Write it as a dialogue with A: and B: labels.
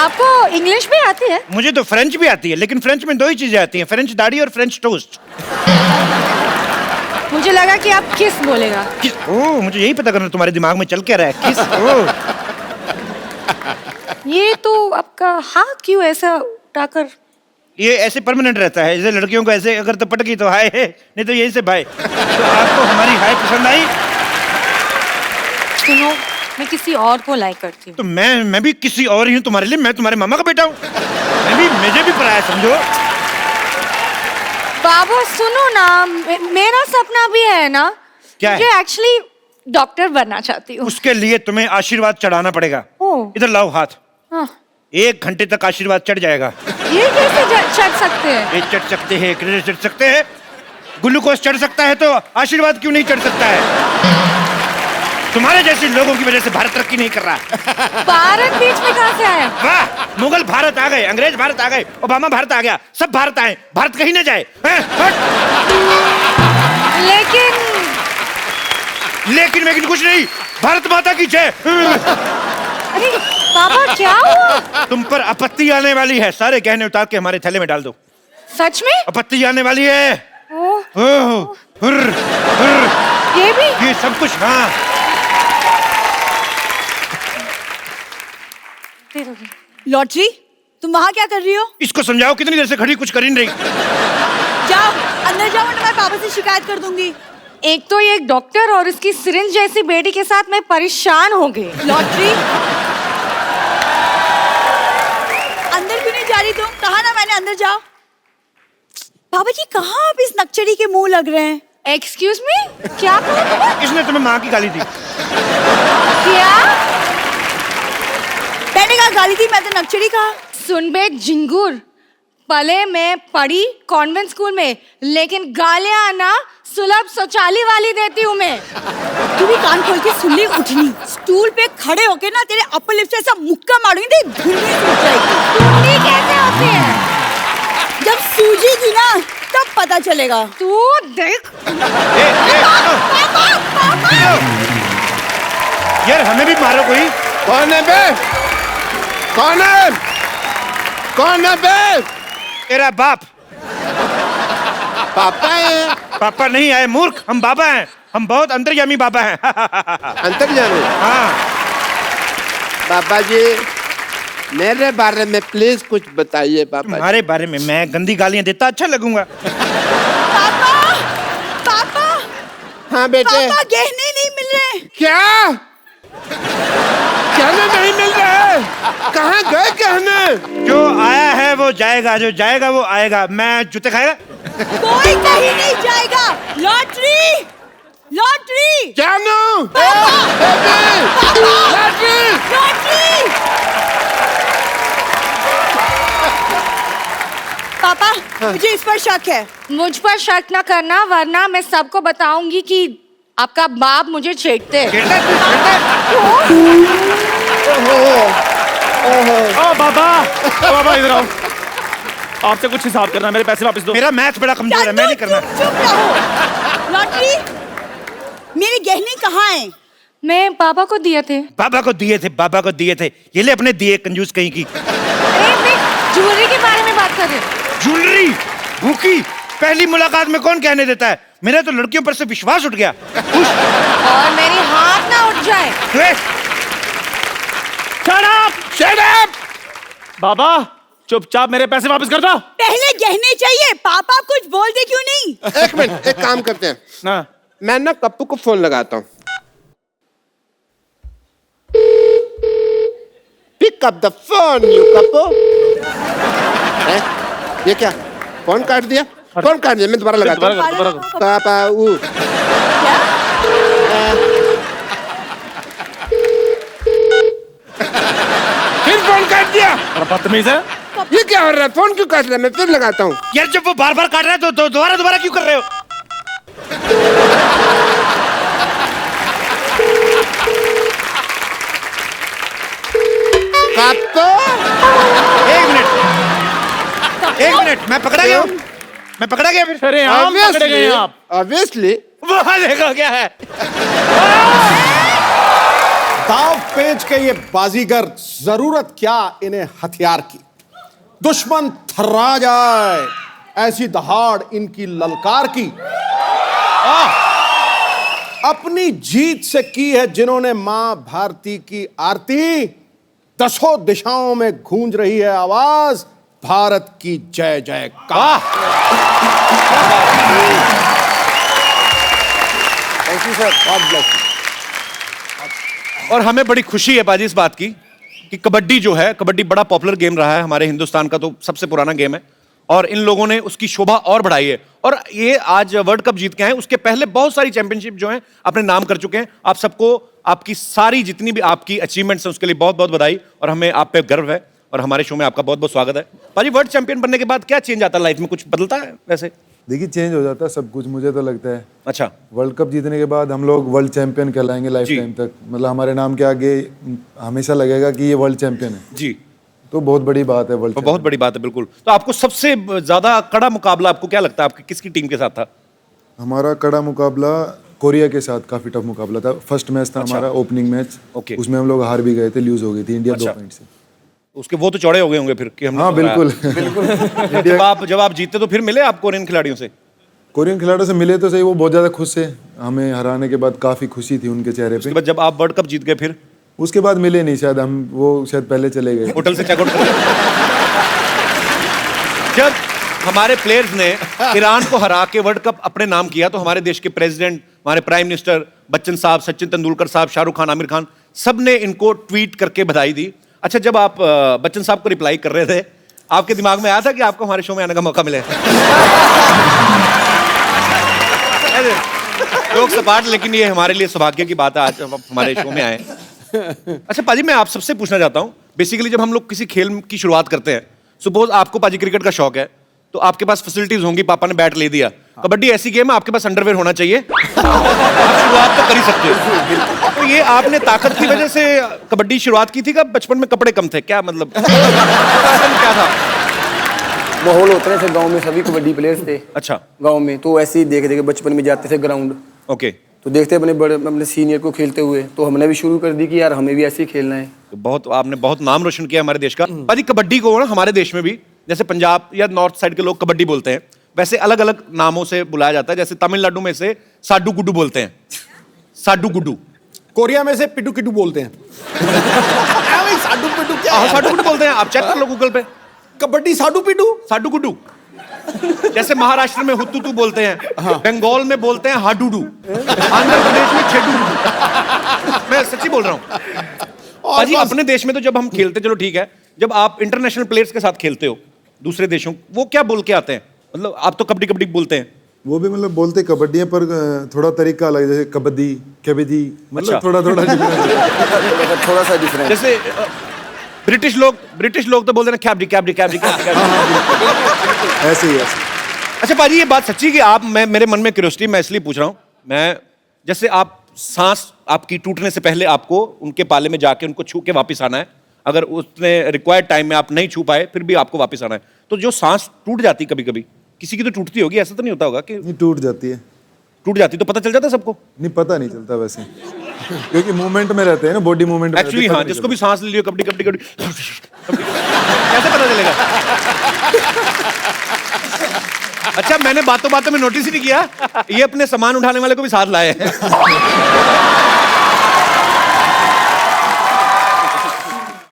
A: आपको इंग्लिश भी आती है?
B: मुझे तो फ्रेंच भी आती है, लेकिन फ्रेंच में दो ही चीजें आती हैं, फ्रेंच दाढ़ी और फ्रेंच टोस्ट।
A: मुझे लगा कि आप किस बोलेगा।
B: किस? ओह, मुझे यही पता करना तुम्हारे दिमाग में चल क्या रहा है। किस? ओह।
A: ये तो आपका हाथ क्यों ऐसा उठाकर?
B: ये ऐसे परमानेंट रहता है, जैसे लड़कियों को ऐसे अगर तो पटकी तो हाय है, नहीं तो यही से बाय। तो आपको हमारी हाय पसंद आई?
A: सुनो, मैं किसी और को लाइक करती हूँ।
B: तो मैं भी किसी और ही हूँ तुम्हारे लिए, मैं तुम्हारे मामा का बेटा हूँ। मुझे भी पराया समझो।
A: बाबू सुनो ना, मेरा सपना भी है ना।
B: क्या है?
A: मुझे एक्चुअली डॉक्टर बनना चाहती हूँ।
B: उसके लिए तुम्हें आशीर्वाद चढ़ाना पड़ेगा।
A: ओह।
B: इधर लाओ हाथ।
A: हाँ।
B: 1 घंटे तक आशीर्वाद चढ़ जाएगा।
A: ये कैसे चढ़ सकते हैं?
B: ये चढ़ सकते हैं, कैसे चढ़ सकते हैं? ग्लूकोज चढ़ सकता है तो आशीर्वाद क्यों नहीं चढ़ सकता है? तुम्हारे जैसे लोगों की वजह से भारत तरक्की नहीं कर रहा।
A: भारत बीच में कहाँ से आया?
B: वाह, मुगल भारत आ गए, अंग्रेज भारत आ गए, ओबामा भारत आ गया, सब भारत आए, भारत कहीं ना जाए। लेकिन कुछ नहीं, भारत माता की जय।
A: अरे पापा क्या हुआ?
B: तुम पर आपत्ति आने वाली है, सारे गहने उतार के हमारे थैले में डाल दो।
A: सच में?
B: आपत्ति आने वाली है।
A: ओह। ये भी?
B: ये सब कुछ। हाँ,
C: लॉटरी, तुम वहाँ क्या कर रही हो?
B: इसको समझाओ, कितनी देर से खड़ी, कुछ कर ही नहीं रही।
C: जाओ अंदर जाओ, वरना मैं पापा से शिकायत कर दूंगी।
A: एक तो ये डॉक्टर और उसकी सिरिंज जैसी बेटी के साथ मैं परेशान हो गई।
C: लॉटरी, अंदर क्यों नहीं जा रही तुम? कहा ना मैंने अंदर जाओ। बाबा जी कहाँ आप इस नक्चड़ी के मुंह लग रहे हैं?
A: एक्सक्यूज मी, क्या कहा तुमने?
B: किसने तुम्हें माँ की गाली दी?
A: क्या?
C: मैंने कहा गाली दी, मैं तो नक्चड़ी कहा।
A: सुन बे झिंगुर, पले मैं पढ़ी कॉन्वेंट स्कूल में, लेकिन गालियां ना सुलभ शौचालय वाली देती हूँ मैं।
C: तू भी कान खोल के सुन ले उठनी। स्टूल पे खड़े होके ना तेरे अपर लिप से ऐसा मुक्का मारूंगी, तेरी धुंडी टूट जाएगी।
A: धुंडी कैसे होती है?
C: जब सूझेगी ना तब पता चलेगा।
A: तू देख।
B: यार हमें भी मारो कोई।
D: कौन है बे? कौन है? कौन है बे?
B: तेरा बाप।
D: पापा है?
B: पापा नहीं आए मूर्ख, हम बाबा हैं, हम बहुत अंतर्यामी बाबा हैं।
D: अंतर्यामी?
B: हाँ।
D: पापा जी मेरे बारे में प्लीज कुछ बताइए पापा।
B: तुम्हारे बारे में मैं गंदी गालियां देता अच्छा लगूंगा?
C: पापा, पापा,
D: हाँ बेटे।
C: पापा गहने नहीं मिल रहे।
D: क्या? गहने नहीं मिल रहे? कहाँ गए गहने?
B: जो आया है वो जाएगा, जो जाएगा वो आएगा। मैं जूते खाएगा?
C: कोई कहीं नहीं जाएगा। लॉटरी, लॉटरी,
D: जानू,
C: पापा,
D: लॉटरी,
C: लॉटरी। पापा मुझे इस पर शक है।
A: मुझ पर शक न करना, वरना मैं सबको बताऊंगी कि आपका बाप मुझे छेड़ते हैं।
E: बाबा इधर आओ, आपसे कुछ हिसाब करना है, मेरे पैसे वापस दो।
B: मेरा मैथ बड़ा कमजोर है, मैं नहीं करना।
C: चुप रहो। लॉटरी, मेरे गहने कहाँ हैं?
A: मैं पापा को दिए थे।
B: बाबा को दिए थे, बाबा को दिए थे। ये ले अपने दिए, कंजूस कहीं की।
A: अरे मैं ज्वेलरी के बारे में बात कर रही हूँ।
B: ज्वेलरी? भूखी? पहली मुलाकात में कौन कहने देता है? मेरा तो लड़कियों पर से विश्वास उठ गया।
A: और मेरी हाथ ना उठ जाए।
E: Shut up! Shut up! बाबा चुपचाप मेरे पैसे वापस कर दो।
C: पहले गहने चाहिए। पापा कुछ बोल दे क्यों नहीं?
D: एक मिनट, एक काम करते हैं
E: ना
D: मैं ना कप्पू को फोन लगाता हूँ। Pick up the phone you Kappu. ये क्या? फोन काट दिया? फोन काट दिया, मैं दोबारा लगाता हूँ।
E: दोबारा कर।
D: पापा
C: क्या?
D: फिर फोन काट दिया।
E: बदतमीज है।
D: ये क्या हो रहा है? फोन क्यों काट रहा है? मैं फिर लगाता हूँ।
B: यार जब वो बार बार काट रहा है तो दोबारा क्यों कर रहे हो?
D: कप्पू,
B: एक मिनट, मैं पकड़ा गया हूँ। मैं पकड़ा गया फिर?
E: अरे हम पकड़े गए आप।
D: ऑब्वियसली
B: वो देखो क्या है।
F: दाव पेंच के ये बाजीगर, जरूरत क्या इन्हें हथियार की। दुश्मन थर्रा जाए ऐसी दहाड़ इनकी ललकार की। अपनी जीत से की है जिन्होंने मां भारती की आरती। दसों दिशाओं में गूंज रही है आवाज भारत की जय जयकार।
D: Thank you sir, God bless you.
B: और हमें बड़ी खुशी है बाजी इस बात की कि कबड्डी जो है, कबड्डी बड़ा पॉपुलर गेम रहा है हमारे हिंदुस्तान का, तो सबसे पुराना गेम है और इन लोगों ने उसकी शोभा और बढ़ाई है। और ये आज वर्ल्ड कप जीत के आए, उसके पहले बहुत सारी चैंपियनशिप जो हैं अपने नाम कर चुके हैं। आप सबको आपकी सारी जितनी भी आपकी अचीवमेंट्स हैं उसके लिए बहुत बहुत बधाई और हमें आप पे गर्व है और हमारे शो में आपका बहुत बहुत स्वागत है। बाजी, वर्ल्ड चैंपियन बनने के बाद क्या चेंज आता है लाइफ में, कुछ बदलता है वैसे?
G: देखिए, चेंज हो जाता है सब कुछ, मुझे तो लगता है।
B: अच्छा,
G: वर्ल्ड कप जीतने के बाद हम लोग वर्ल्ड चैंपियन कहलाएंगे लाइफ
B: जी।
G: टाइम तक। मतलब हमारे नाम के आगे हमेशा लगेगा कि ये वर्ल्ड चैंपियन है।
B: जी,
G: तो बहुत बड़ी बात है वर्ल्ड
B: तो बहुत बड़ी बात है। बिल्कुल। तो आपको सबसे ज्यादा कड़ा मुकाबला आपको क्या लगता है, आपकी किसकी टीम के साथ था?
G: हमारा कड़ा मुकाबला कोरिया के साथ काफी टफ मुकाबला था। फर्स्ट मैच था हमारा, ओपनिंग मैच।
B: ओके।
G: उसमें हम लोग हार भी गए थे, लूज हो गई थी इंडिया 2
B: अच्छा।
G: पॉइंट से।
B: उसके वो तो चौड़े हो गए होंगे फिर कि हमने
G: हाँ बिल्कुल।
B: जब आप जीते तो फिर मिले आप कोरियन खिलाड़ियों से?
G: कोरियन खिलाड़ियों से मिले तो सही, वो बहुत ज्यादा खुश थे। हमें हराने के बाद काफी खुशी थी उनके चेहरे
B: उसके
G: पे।
B: बाद जब आप वर्ल्ड कप जीत गए फिर
G: उसके बाद मिले नहीं शायद, हम वो शायद पहले चले गए।
B: होटल से चेकआउट कर जब हमारे प्लेयर्स ने ईरान को हरा के वर्ल्ड कप अपने नाम किया तो हमारे देश के प्रेसिडेंट, हमारे प्राइम मिनिस्टर बच्चन साहब, सचिन तेंदुलकर साहब, शाहरुख खान, आमिर खान, सब ने इनको ट्वीट करके बधाई दी। अच्छा, जब आप बच्चन साहब को रिप्लाई कर रहे थे, आपके दिमाग में आया था कि आपको हमारे शो में आने का मौका मिले? लोग सपाट, लेकिन ये हमारे लिए सौभाग्य की बात है आज आप हमारे शो में आए। अच्छा पाजी, मैं आप सबसे पूछना चाहता हूँ, बेसिकली जब हम लोग किसी खेल की शुरुआत करते हैं, सपोज आपको पाजी क्रिकेट का शौक है, तो आपके पास फैसिलिटीज होंगी, पापा ने बैट ले दिया। कबड्डी ऐसी गेम है, आपके पास अंडरवेयर होना चाहिए, आप शुरुआत तो कर ही सकते हो। तो ये आपने ताकत की वजह से कबड्डी शुरुआत की थी क्या? बचपन में कपड़े कम थे क्या, मतलब क्या था?
H: माहौल होता है गांव में, सभी कबड्डी प्लेयर्स थे
B: अच्छा,
H: गांव में, तो ऐसे ही देख देख के बचपन में जाते थे ग्राउंड,
B: ओके।
H: तो देखते अपने बड़े अपने सीनियर को खेलते हुए, तो हमने भी शुरू कर दी कि यार हमें भी ऐसे ही खेलना है।
B: तो बहुत आपने बहुत नाम रोशन किया हमारे देश का। पाजी, कबड्डी को ना हमारे देश में भी, जैसे पंजाब या नॉर्थ साइड के लोग कबड्डी बोलते हैं, वैसे अलग अलग नामों से बुलाया जाता है। जैसे तमिलनाडु में से साडू गुड्डू बोलते हैं, साडू गुड्डू।
F: कोरिया में से पिटू किटू बोलते हैं। साडू पिटू क्या
B: हाँ,
F: है?
B: साडू गुड्डू बोलते हैं, आप चेक कर लो गूगल पे,
F: कबड्डी साडू पिटू।
B: साडू गुड्डू। जैसे महाराष्ट्र में हुत्तुतू बोलते हैं, बंगाल में बोलते हैं हाडूडू, आंध्र प्रदेश में छेडू। मैं सच्ची बोल रहा हूँ पाजी। अपने देश में तो जब हम खेलते, चलो ठीक है, जब आप इंटरनेशनल प्लेयर्स के साथ खेलते हो दूसरे देशों, वो क्या बोल के आते हैं? मतलब आप तो कबड्डी कबड्डी बोलते हैं,
G: वो भी मतलब बोलते कबड्डी है, पर थोड़ा तरीका अलग है। जैसे कबड्डी, कबड्डी, मतलब
B: अच्छा।
G: थोड़ा थोड़ा different।
H: थोड़ा सा डिफरेंस।
B: जैसे ब्रिटिश लोग तो बोलते हैं कैबडी कैबडी कैबडी कैबडी।
G: ऐसे ही ऐसे।
B: अच्छा पाजी, ये बात सच्ची कि आप, मैं मेरे मन में क्यूरियोसिटी, मैं इसलिए पूछ रहा हूँ, मैं जैसे आप सांस आपकी टूटने से पहले आपको उनके पाले में जाके उनको छू के वापस आना है, अगर उसने रिक्वायर्ड टाइम में आप नहीं छू पाए फिर भी आपको वापस आना है, तो जो सांस टूट जाती कभी कभी, किसी की तो टूटती होगी, ऐसा तो नहीं होता होगा कि
G: नहीं, टूट जाती है।
B: टूट जाती तो पता चल जाता सबको?
G: नहीं, पता नहीं चलता वैसे, क्योंकि मूवमेंट में रहते हैं ना, बॉडी मूवमेंट में
B: एक्चुअली हाँ, जिसको भी सांस ले लियो कबड्डी कबड्डी कबड्डी, कैसे पता चलेगा? अच्छा, मैंने बातों बातों में नोटिस ही नहीं किया, ये अपने सामान उठाने वाले को भी साथ लाए हैं।